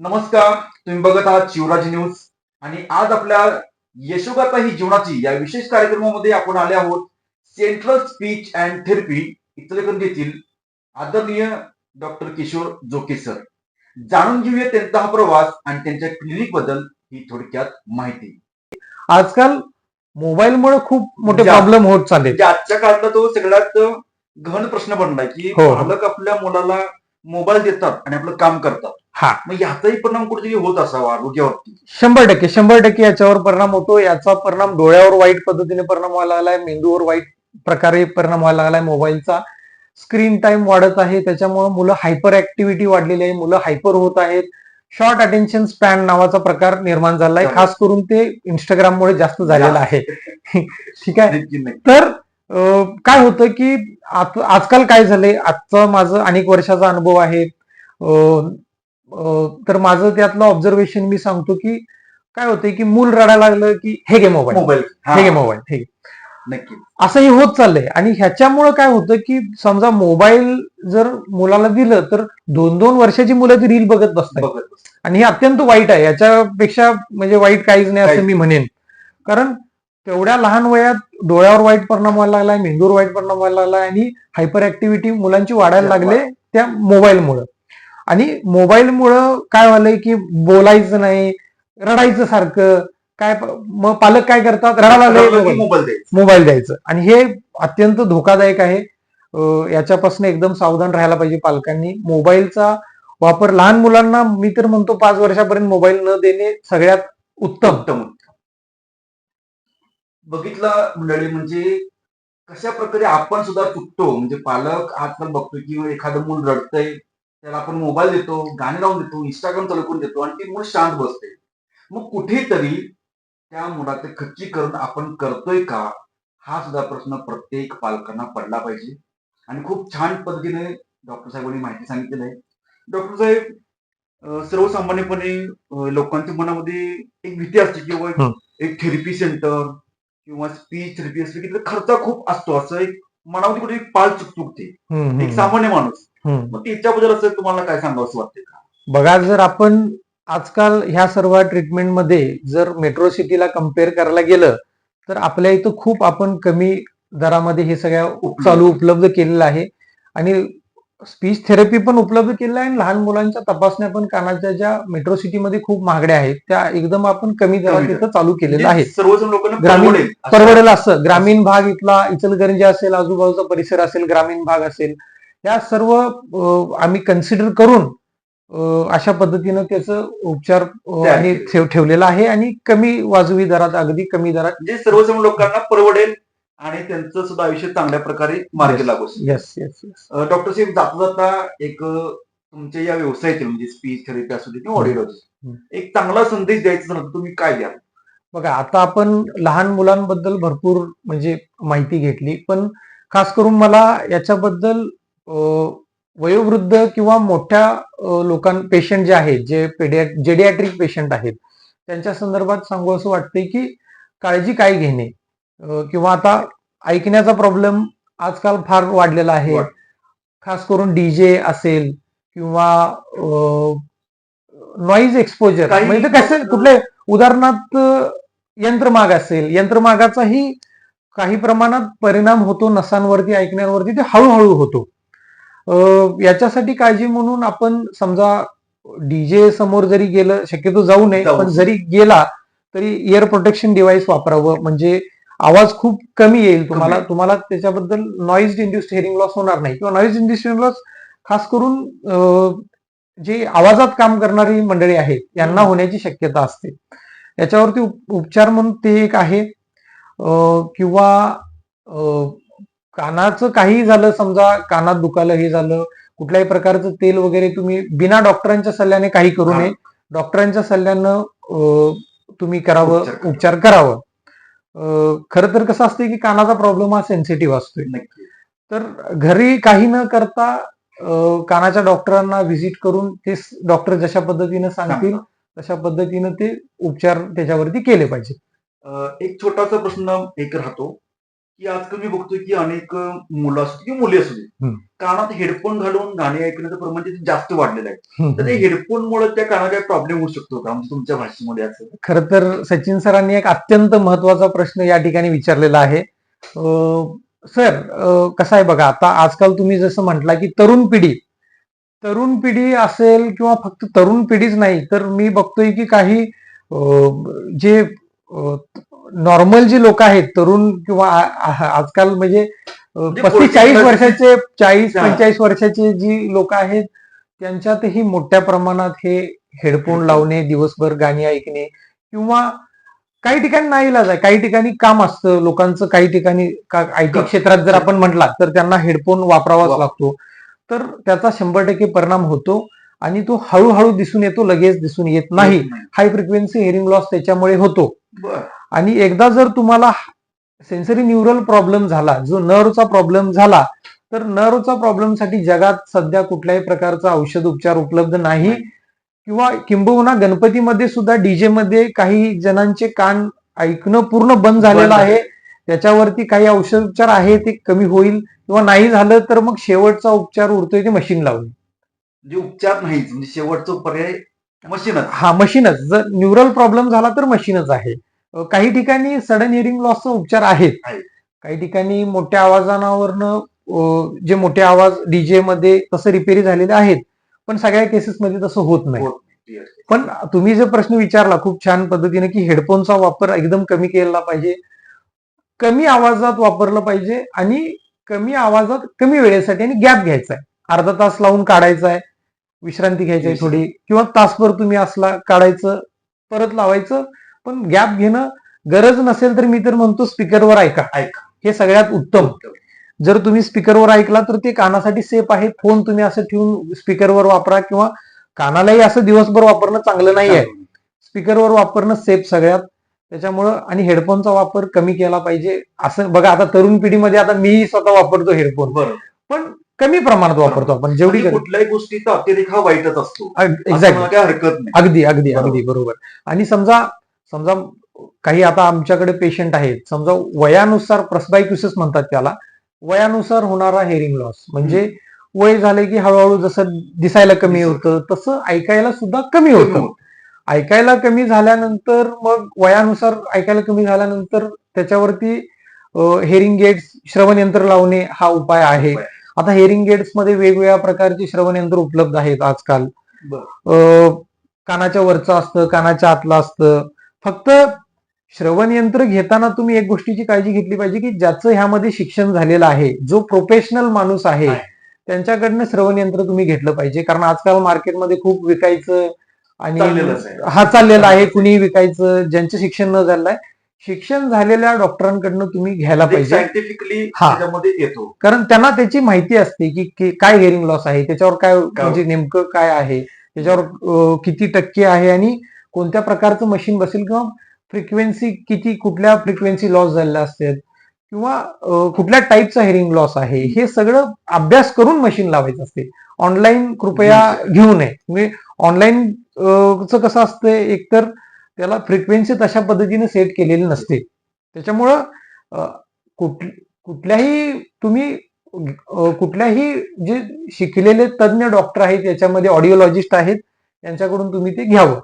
नमस्कार. तुम्ही बघत आहात शिवराज न्यूज आणि आज आपल्या यशोगाथा ही जीवनाची या विशेष कार्यक्रमामध्ये आपण आले आहोत. Central speech and therapy Ichalkaranji येथील आदरणीय डॉक्टर किशोर जोके सर. जाणून घेऊया त्यांचा हा प्रवास आणि त्यांच्या क्लिनिक बद्दल ही थोडक्यात माहिती. आजकाल मोबाईलमुळे खूप मोठे जास्त. प्रॉब्लेम होत चालले. म्हणजे आजच्या काळातला तो सगळ्यात गहन प्रश्न बनलाय की हो. पालक आपल्या मुलाला मोबाईल देतात आणि आपलं काम करतात. हा, मग याचाही परिणाम कुठेतरी होत असावा आरोग्यावरती. 100% याच्यावर परिणाम होतो. याचा परिणाम डोळ्यावर वाईट पद्धतीने परिणाम व्हायला लागलाय, मेंदूवर वाईट प्रकारे परिणाम व्हायला लागलाय. मोबाईलचा स्क्रीन टाइम वाढत आहे, त्याच्यामुळे मुलं हायपर ऍक्टिव्हिटी वाढलेली आहे, मुलं हायपर होत आहेत. शॉर्ट अटेन्शन स्पॅन नावाचा प्रकार निर्माण झालाय, खास करून ते इंस्टाग्राममुळे जास्त झालेला आहे. ठीक आहे. नक्की नक्की. तर काय होतं की आजकाल काय झालंय, आजचा माझं अनेक वर्षाचा अनुभव आहे. तर माझं त्यातलं ऑब्झर्वेशन मी सांगतो की काय होतंय की मूल रडायला लागलं की हे घे मोबाईल, मोबाईल हे घे मोबाईल, हे घे. नक्की. असंही होत चाललंय. आणि ह्याच्यामुळे काय होतं की समजा मोबाईल जर मुलाला दिलं तर 2-2 वर्षाची मुलं ती रील बघत बसतात. बघत बस. आणि हे अत्यंत वाईट आहे. याच्यापेक्षा म्हणजे वाईट काहीच नाही असं काहीच. मी म्हणेन. कारण तेवढ्या लहान वयात डोळ्यावर वाईट परिणाम व्हायला लागलाय, मेंदूवर वाईट परिणाम व्हायला लागलाय आणि हायपर ऍक्टिव्हिटी मुलांची वाढायला लागले त्या मोबाईलमुळं. आणि मोबाईलमुळं काय व्हायलंय की बोलायचं नाही, रडायचं सारखं. काय मग पालक काय करतात, रडायला लागले मोबाईल द्यायचा. मोबाईल द्यायचं. आणि हे अत्यंत धोकादायक आहे. याच्यापासून एकदम सावधान राहायला पाहिजे पालकांनी. मोबाईलचा वापर लहान मुलांना मी तर म्हणतो 5 वर्षापर्यंत मोबाईल न देणे सगळ्यात उत्तम. उत्तम. बघितलं मंडळी, म्हणजे कशा प्रकारे आपण सुद्धा चुकतो. म्हणजे पालक आजकाल बघतो की एखादं मूल रडतंय, त्याला आपण मोबाईल देतो, गाणे लावून देतो, इंस्टाग्राम चालू करून देतो आणि ती मूल शांत बसते. मग कुठेतरी त्या मुलाचं खच्चीकरण आपण करतोय का, हा सुद्धा प्रश्न प्रत्येक पालकांना पडला पाहिजे. आणि खूप छान पद्धतीने डॉक्टर साहेबांनी माहिती सांगितलेली आहे. डॉक्टर साहेब, सर्वसामान्यपणे लोकांच्या मनामध्ये एक भीती असते की बाबा एक थेरपी सेंटर किंवा स्पीच थेरपी असली की त्याचा खर्च खूप असतो, असं एक मनामध्ये कुठे पाल चुकते एक सामान्य माणूस. मग त्याच्याबद्दल असं तुम्हाला काय सांगावं असं वाटतं का? बघा, जर आपण आजकाल ह्या सर्व ट्रीटमेंटमध्ये जर मेट्रो सिटीला कम्पेअर करायला गेलं तर आपल्या इथं खूप आपण कमी दरामध्ये हे सगळ्या चालू उपलब्ध केलेलं आहे. आणि स्पीच थेरपी पण उपलब्ध केलेलं आहे आणि लहान मुलांच्या तपासण्या पण कानाच्या ज्या मेट्रो सिटीमध्ये खूप महागड्या आहेत त्या एकदम आपण कमी दरात इथं चालू केलेलं आहे. सर्वजण लोकांना ग्रामीण परवडेल असं. असं. ग्रामीण भाग इथला इचलकरंजी असेल, आजूबाजूचा परिसर असेल, ग्रामीण भाग असेल, या सर्व आम्ही कन्सिडर करून अशा पद्धतीनं त्याचं उपचार तयार आणि केलेलं. ठेवलेला आहे. आणि कमी वाजवी दरात, अगदी कमी दरात. म्हणजे सर्वजण लोकांना परवडेल आणि त्यांचं सुद्धा आयुष्य चांगल्या प्रकारे मार्गी लागू शकेल. Yes yes yes. डॉक्टर साहेब, जाता जाता एक तुमच्या या व्यवसायातील म्हणजे स्पीच थेरपी असू दे किंवा ऑडिओलॉजी, एक चांगला संदेश द्यायचा झाला तर तुम्ही काय द्याल? बघा, आता आपण लहान मुलांबद्दल भरपूर म्हणजे माहिती घेतली, पण खास करून मला याच्याबद्दल वयोवृद्ध किंवा मोठ्या पेशंट जे आहेत, जे जेडियाट्रिक पेशंट आहेत, त्यांच्या संदर्भात सांगू असं वाटतंय की काळजी काय घेणे. किंवा आता ऐकण्याचा प्रॉब्लेम आजकाल फार वाढलेला आहे. खास करून डीजे असेल किंवा नॉईज एक्सपोजर, म्हणजे कसं कुठले उदाहरणार्थ यंत्रमाग असेल, यंत्रमागाचाही काही प्रमाणात परिणाम होतो नसांवरती, ऐकण्यावरती. ते हळूहळू होतो. याच्यासाठी काळजी म्हणून आपण समजा डीजे समोर जरी गेलं, शक्यतो जाऊ नये, पण जरी गेला तरी इयर प्रोटेक्शन डिव्हाइस वापरावं. म्हणजे आवाज खूप कमी येईल तुम्हाला त्याच्याबद्दल नॉईज इंड्युस्ड हिअरिंग लॉस होणार नाही. किंवा नॉईज इंड्युस्ड हिअरिंग लॉस खास करून जे आवाजात काम करणारी मंडळी आहेत यांना होण्याची शक्यता असते. याच्यावरती उपचार म्हणून ते एक आहे. किंवा कानाचं काही झालं, समजा कानात दुखालं, हे झालं, कुठल्याही प्रकारचं तेल वगैरे तुम्ही बिना डॉक्टरांच्या सल्ल्याने काही करू नये. डॉक्टरांच्या सल्ल्यानं तुम्ही करावं, उपचार करावं. खरं तर कसं असतं की कानाचा प्रॉब्लेम हा सेन्सिटिव्ह असतोय. तर घरी काही न करता कानाच्या डॉक्टरांना व्हिजिट करून ते डॉक्टर जशा पद्धतीनं सांगतील तशा पद्धतीनं ते उपचार त्याच्यावरती केले पाहिजे. एक छोटासा प्रश्न एक राहतो की आजकाल मी बघतोय की अनेक मुलं असू किंवा मुली असू दे, हम्म. कानात हेडफोन घालून गाणी ऐकण्याचं प्रमाण तिथे जास्त वाढलेलं आहे. तर ते हम्म. हेडफोनमुळे त्या कानाला काही प्रॉब्लेम होऊ शकतो का, म्हणजे तुमच्या भाषेमध्ये असं? खरं तर सचिन सरांनी एक अत्यंत महत्वाचा प्रश्न या ठिकाणी विचारलेला आहे. सर, कसं आहे बघा, आता आजकाल तुम्ही जसं म्हटला की तरुण पिढी असेल किंवा फक्त तरुण पिढीच नाही, तर मी बघतोय की काही जे नॉर्मल जे लोक आहेत, तरुण किंवा आजकाल म्हणजे म्हणजे 35-40 40 वर्षाचे, 40 हा, 45 वर्षाचे जी लोक आहेत, त्यांच्यातही मोठ्या प्रमाणात हे हेडफोन हेडफोन. लावणे, दिवसभर गाणी ऐकणे, किंवा काही ठिकाणी नाईलाज आहे, काही ठिकाणी काम असतं लोकांचं, काही ठिकाणी आयटी क्षेत्रात जर आपण म्हटला तर त्यांना हेडफोन वापरावाच लागतो. तर त्याचा 100% परिणाम होतो आणि तो हळूहळू दिसून येतो, लगेच दिसून येत नाही. हाय फ्रिक्वेन्सी हिअरिंग लॉस त्याच्यामुळे होतो. बरं. आणि एकदा जर तुम्हाला सेन्सरी न्यूरल प्रॉब्लेम झाला, जो नर्वचा प्रॉब्लेम झाला, तर नर्वचा प्रॉब्लेमसाठी जगात सध्या कुठल्याही प्रकारचा औषध उपचार उपलब्ध नाही. किंवा किंबहुना गणपतीमध्ये सुद्धा डीजे मध्ये काही जणांचे कान ऐकणं पूर्ण बंद झालेलं आहे. त्याच्यावरती काही औषध उपचार आहे, ते कमी होईल, किंवा नाही झालं तर मग शेवटचा उपचार उरतोय ते मशीन लावणे. जे उपचार नाहीच, म्हणजे शेवटचा पर्याय मशीनच. हा, मशीनच. जर न्यूरल प्रॉब्लेम झाला तर मशीनच आहे. काही ठिकाणी सडन हिअरिंग लॉसचा उपचार आहेत. काही ठिकाणी मोठ्या आवाजावरनं जे मोठे आवाज डीजे मध्ये तसं रिपेरी झालेले आहेत, पण सगळ्या केसेसमध्ये तसं होत नाही. पण तुम्ही जो प्रश्न विचारला खूप छान पद्धतीने, की हेडफोनचा वापर एकदम कमी केला पाहिजे, कमी आवाजात वापरलं पाहिजे, आणि कमी आवाजात कमी वेळेसाठी, आणि गॅप घ्यायचा आहे. अर्धा तास लावून काढायचा आहे, विश्रांती घ्यायची आहे थोडी, किंवा तासभर तुम्ही असला काढायचं, परत लावायचं. पण गॅप घेणं, गरज नसेल तर मी तर म्हणतो स्पीकरवर ऐका, हे सगळ्यात उत्तम. जर तुम्ही स्पीकरवर ऐकला तर ते कानासाठी सेफ आहे. फोन तुम्ही असं ठेवून स्पीकरवर वापरा, किंवा कानालाही असं दिवसभर वापरणं चांगलं नाही आहे. स्पीकरवर वापरणं सेफ सगळ्यात. त्याच्यामुळं, आणि हेडफोनचा वापर कमी केला पाहिजे. असं बघा, आता तरुण पिढीमध्ये आता मी स्वतः वापरतो हेडफोन, पण कमी प्रमाणात वापरतो आपण, जेवढी कुठल्याही गोष्टीचा अतिरेक हा वाईटच असतो. एक्झॅक्टली, काही हरकत नाही. अगदी अगदी अगदी बरोबर. आणि समजा समजा काही आता आमच्याकडे पेशंट आहेत, समजा वयानुसार प्रेस्बायक्युसिस म्हणतात त्याला, वयानुसार होणारा हेअरिंग लॉस, म्हणजे वय झाले की हळूहळू जसं दिसायला कमी होतं, तसं ऐकायला सुद्धा कमी होतं. ऐकायला कमी झाल्यानंतर, मग वयानुसार ऐकायला कमी झाल्यानंतर त्याच्यावरती हेअरिंग एड्स, श्रवण यंत्र लावणे हा उपाय आहे. आता हेअरिंग एड्स मध्ये वेगवेगळ्या प्रकारचे श्रवण यंत्र उपलब्ध आहेत आजकाल. कानाच्या वरचं असतं, कानाच्या आतलं असतं. फक्त श्रवण यंत्र घेताना तुम्ही एक गोष्टीची काळजी घेतली पाहिजे, की ज्याचं ह्यामध्ये शिक्षण झालेलं आहे, जो प्रोफेशनल माणूस आहे, त्यांच्याकडनं श्रवण यंत्र तुम्ही घेतलं पाहिजे. कारण आजकाल मार्केटमध्ये खूप विकायचं आणि हा चाललेला आहे, कुणी विकायचं, ज्यांचं शिक्षण न झालेलं आहे. शिक्षण झालेल्या डॉक्टरांकडनं तुम्ही घ्यायला पाहिजे, सायंटिफिकली त्याच्यामध्ये येतो. कारण त्यांना त्याची माहिती असते की काय हेअरिंग लॉस आहे, त्याच्यावर काय, म्हणजे नेमकं काय आहे, त्याच्यावर किती टक्के आहे, आणि कोणत्या प्रकारचं मशीन बसेल, किंवा फ्रिक्वेन्सी किती, कुठल्या फ्रिक्वेन्सी लॉस झालेल्या असतात, किंवा कुठल्या टाईपचा हेअरिंग लॉस आहे, हे सगळं अभ्यास करून मशीन लावायचं असते. ऑनलाईन कृपया घेऊ नये. म्हणजे ऑनलाईन कसं असतंय, एकतर त्याला फ्रिक्वेन्सी तशा पद्धतीने सेट केलेली नसते. त्याच्यामुळं कुठल्याही तुम्ही कुठल्याही जे शिकलेले तज्ञ डॉक्टर आहेत, याच्यामध्ये ऑडिओलॉजिस्ट आहेत, त्यांच्याकडून तुम्ही ते घ्यावं.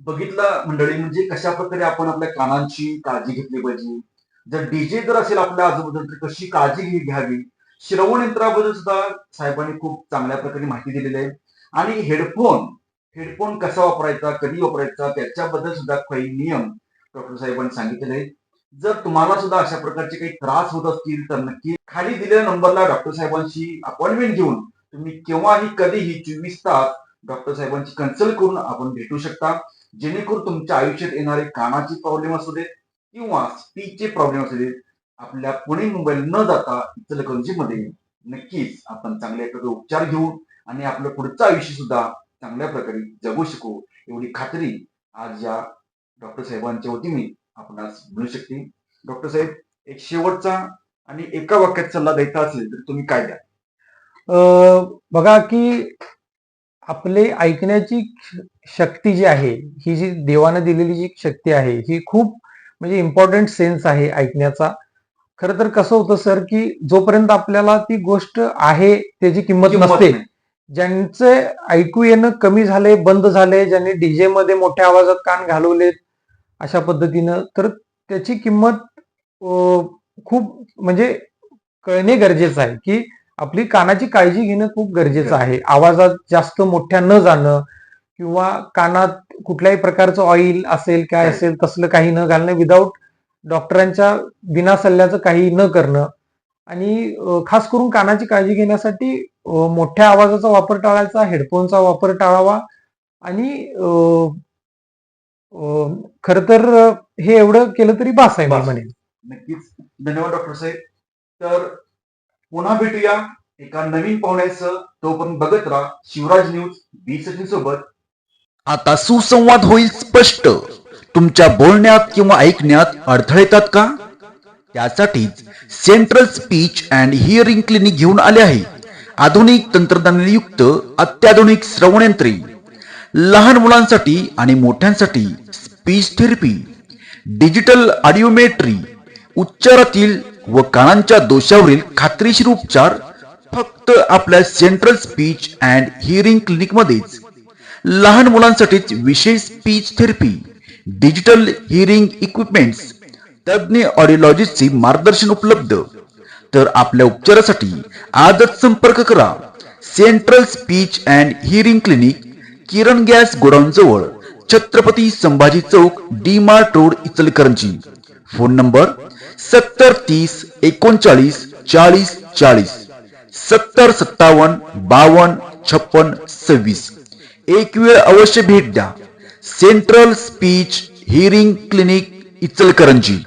बघितलं मंडळी, म्हणजे कशा प्रकारे आपण आपल्या कानांची काळजी घेतली पाहिजे. जर डीजे जर असेल आपल्या आजूबाजूला तर कशी काळजी घ्यावी. श्रवण यंत्राबद्दल सुद्धा साहेबांनी खूप चांगल्या प्रकारे माहिती दिलेली आहे. आणि हेडफोन कसा वापरायचा, कधी वापरायचा, त्याच्याबद्दल सुद्धा काही नियम डॉक्टर साहेबांनी सांगितलेले आहेत. जर तुम्हाला सुद्धा अशा प्रकारचे काही त्रास होत असतील तर नक्की खाली दिलेल्या नंबरला डॉक्टर साहेबांशी अपॉइंटमेंट घेऊन तुम्ही केव्हाही कधीही 24 तास डॉक्टर साहेबांची कन्सल्ट करून आपण भेटू शकता. जेणेकरून तुमच्या आयुष्यात येणारे कानाचे प्रॉब्लेम असू देत किंवा स्पीचचे प्रॉब्लेम असू देत, आपल्या पुणे मुंबईला न जाता इचलकरंजीमध्ये नक्कीच आपण चांगल्या प्रकारे उपचार घेऊ आणि आपलं पुढचं आयुष्य सुद्धा चांगल्या प्रकारे जगू शकू, एवढी खात्री आज या डॉक्टर साहेबांच्या वतीने आपणास मिळू शकते. डॉक्टर साहेब, एक शेवटचा आणि एका वाक्यात सल्ला द्यायचा असेल तर तुम्ही काय द्या? बघा की आपले ऐकण्याची शक्ती जी आहे, ही जी देवानं दिलेली जी शक्ती आहे, ही खूप म्हणजे इम्पॉर्टंट सेन्स आहे ऐकण्याचा. खरं तर कसं होतं सर, की जोपर्यंत आपल्याला ती गोष्ट आहे त्याची किंमत किंमत नसते, नाही. ज्यांचे ऐकू येणं कमी झाले, बंद झाले, ज्यांनी डीजे मध्ये मोठ्या आवाजात कान घालवलेत अशा पद्धतीनं, तर त्याची किंमत खूप म्हणजे कळणे गरजेचं आहे, की आपली कानाची काळजी घेणं खूप गरजेचं आहे. आवाजात जास्त मोठ्या न जाणं किंवा कानात कुठल्याही प्रकारचं ऑइल असेल, काय काय? असेल तसलं काही न घालणं, विदाऊट डॉक्टरांच्या बिना सल्ल्याचं काही न करणं आणि खास करून कानाची काळजी घेण्यासाठी मोठ्या आवाजाचा वापर टाळायचा, हेडफोनचा वापर टाळावा आणि खरं तर हे एवढं केलं तरी बास आहे मी बास. म्हणेन. नक्कीच. धन्यवाद डॉक्टर साहेब. तर पुन्हा भेटूया एका नवीन पाहुण्याचं. तोपर्यंत बघत राहा शिवराज न्यूज बी सचिन सोबत. आता सुसंवाद होईल स्पष्ट. तुमच्या बोलण्यात किंवा ऐकण्यात अडथळे येतात का? त्यासाठीच central speech and hearing clinic घेऊन आले आहे. आधुनिक तंत्रज्ञानाने युक्त अत्याधुनिक श्रवणयंत्रे, लहान मुलांसाठी आणि मोठ्यांसाठी स्पीच थेरपी, डिजिटल ऑडिओमेट्री, उच्चारातील व कानांच्या दोषावरील खात्रीशीर उपचार फक्त आपल्या central speech and hearing clinic मध्येच. लहान मुलांसाठीच विशेष speech therapy, digital hearing equipments, तज्ञ ऑडिओलॉजिस्टचे मार्गदर्शन उपलब्ध. तर आपल्या उपचारासाठी आजच संपर्क करा. Central speech and hearing clinic, Kiran gas godown जवळ, छत्रपती संभाजी चौक, D Mart road, Ichalkaranji. Phone number 7030394040, 7057525626. एक वेळ अवश्य भेट द्या. Central speech hearing clinic, Ichalkaranji.